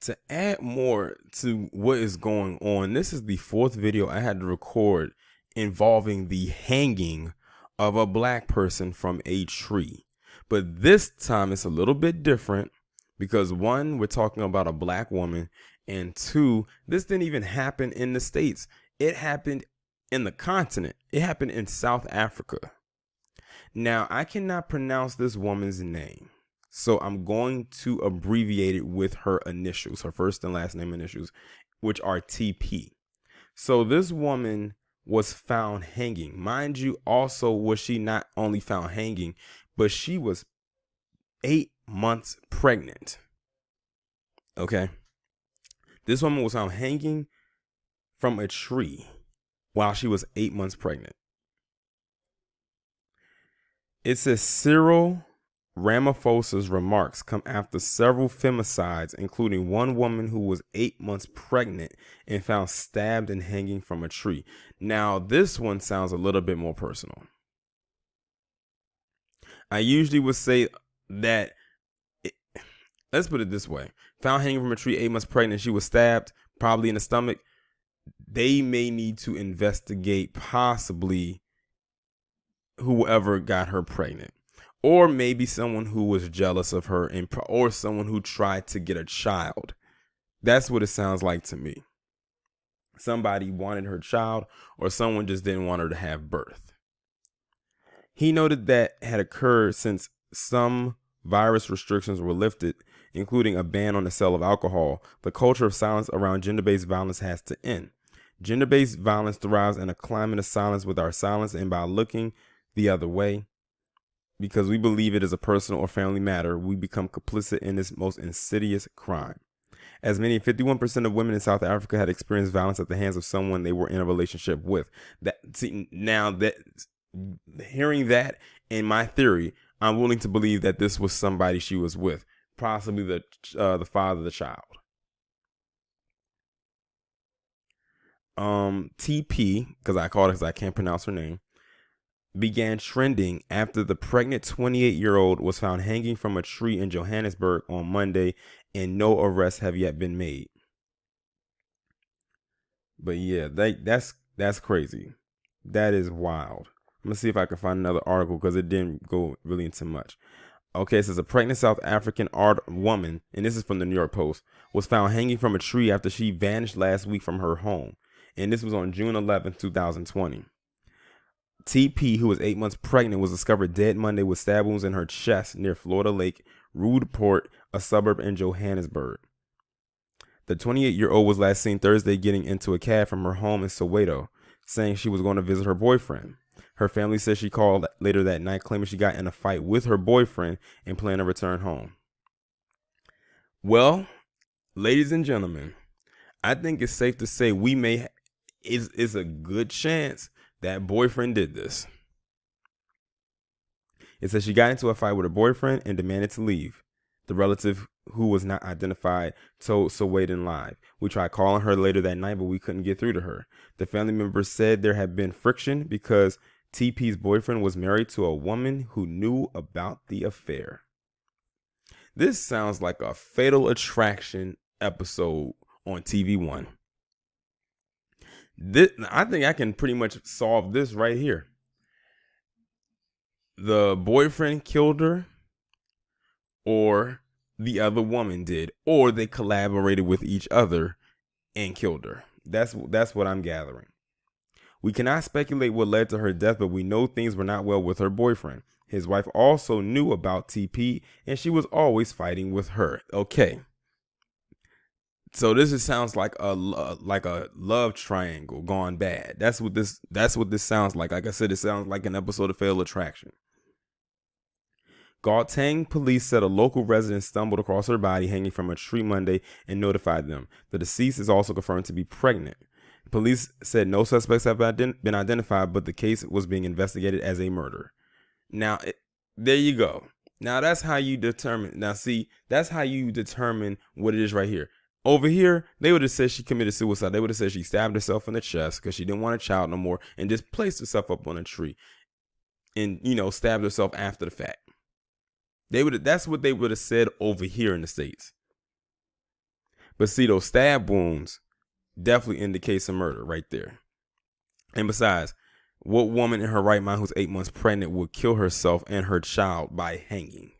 To add more to what is going on, this is the fourth video I had to record involving the hanging of a black person from a tree. But this time it's a little bit different because one, we're talking about a black woman, and two, this didn't even happen in the States. It happened in the continent. It happened in South Africa. Now, I cannot pronounce this woman's name, so I'm going to abbreviate it with her initials, her first and last name initials, which are TP. So this woman was found hanging. Mind you, also was she not only found hanging, but she was 8 months pregnant. Okay. This woman was found hanging from a tree while she was 8 months pregnant. It says Cyril Ramaphosa's remarks come after several femicides, including one woman who was 8 months pregnant and found stabbed and hanging from a tree. Now, this one sounds a little bit more personal. I usually would say that, let's put it this way. Found hanging from a tree, 8 months pregnant, she was stabbed, probably in the stomach. They may need to investigate possibly whoever got her pregnant. Or maybe someone who was jealous of her, or someone who tried to get a child. That's what it sounds like to me. Somebody wanted her child, or someone just didn't want her to have birth. He noted that had occurred since some virus restrictions were lifted, including a ban on the sale of alcohol. The culture of silence around gender-based violence has to end. Gender-based violence thrives in a climate of silence with our silence and by looking the other way. Because we believe it is a personal or family matter, we become complicit in this most insidious crime. As many as 51% of women in South Africa had experienced violence at the hands of someone they were in a relationship with. Hearing that in my theory, I'm willing to believe that this was somebody she was with, possibly the father of the child. TP, because I called her because I can't pronounce her name, began trending after the pregnant 28-year-old was found hanging from a tree in Johannesburg on Monday, and no arrests have yet been made. But yeah, that's crazy. That is wild. I'm gonna see if I can find another article because it didn't go really into much. Okay, it says a pregnant South African woman, and this is from the New York Post, was found hanging from a tree after she vanished last week from her home. And this was on June 11th, 2020. TP, who was 8 months pregnant, was discovered dead Monday with stab wounds in her chest near Florida Lake, Roodepoort, a suburb in Johannesburg. The 28-year-old was last seen Thursday getting into a cab from her home in Soweto, saying she was going to visit her boyfriend. Her family says she called later that night claiming she got in a fight with her boyfriend and planned to return home. Well, ladies and gentlemen, I think it's safe to say it's a good chance that boyfriend did this. It says she got into a fight with her boyfriend and demanded to leave. The relative, who was not identified, told Sowetan Live. We tried calling her later that night, but we couldn't get through to her. The family members said there had been friction because TP's boyfriend was married to a woman who knew about the affair. This sounds like a Fatal Attraction episode on TV1. I think I can pretty much solve this right here. The boyfriend killed her, or the other woman did, or they collaborated with each other and killed her. That's what I'm gathering. We cannot speculate what led to her death, but we know things were not well with her boyfriend. His wife also knew about TP, and she was always fighting with her. Okay. So this sounds like a love triangle gone bad. That's what this sounds like. Like I said, it sounds like an episode of Fatal Attraction. Gauteng police said a local resident stumbled across her body hanging from a tree Monday and notified them. The deceased is also confirmed to be pregnant. Police said no suspects have been identified, but the case was being investigated as a murder. Now, there you go. Now that's how you determine. That's how you determine what it is right here. Over here, they would have said she committed suicide. They would have said she stabbed herself in the chest because she didn't want a child no more and just placed herself up on a tree and, stabbed herself after the fact. That's what they would have said over here in the States. But see, those stab wounds definitely indicates a murder right there. And besides, what woman in her right mind who's 8 months pregnant would kill herself and her child by hanging?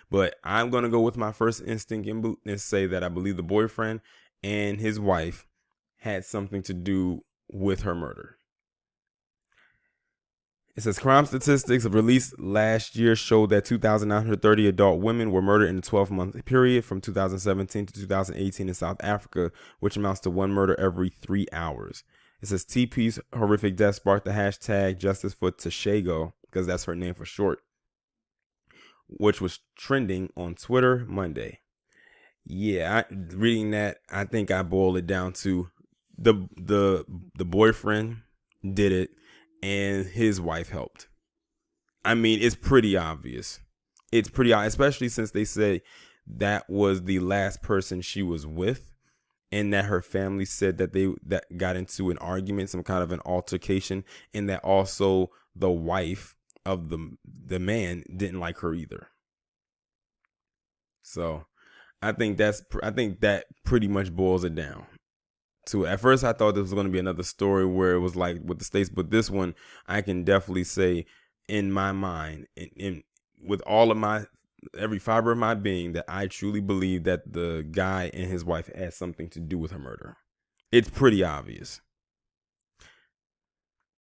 But I'm going to go with my first instinct and say that I believe the boyfriend and his wife had something to do with her murder. It says crime statistics released last year showed that 2,930 adult women were murdered in a 12-month period from 2017 to 2018 in South Africa, which amounts to one murder every 3 hours. It says TP's horrific death sparked the hashtag Justice for Tashago, because that's her name for short, which was trending on Twitter Monday. Yeah, reading that, I think I boiled it down to the boyfriend did it and his wife helped. I mean, it's pretty obvious. It's pretty obvious, especially since they say that was the last person she was with, and that her family said that that got into an argument, some kind of an altercation, and that also the wife of the man didn't like her either. So I think that pretty much boils it down to it. At first, I thought this was going to be another story where it was like with the states, but this one I can definitely say in my mind, in with all of my every fiber of my being, that I truly believe that the guy and his wife had something to do with her murder. It's pretty obvious.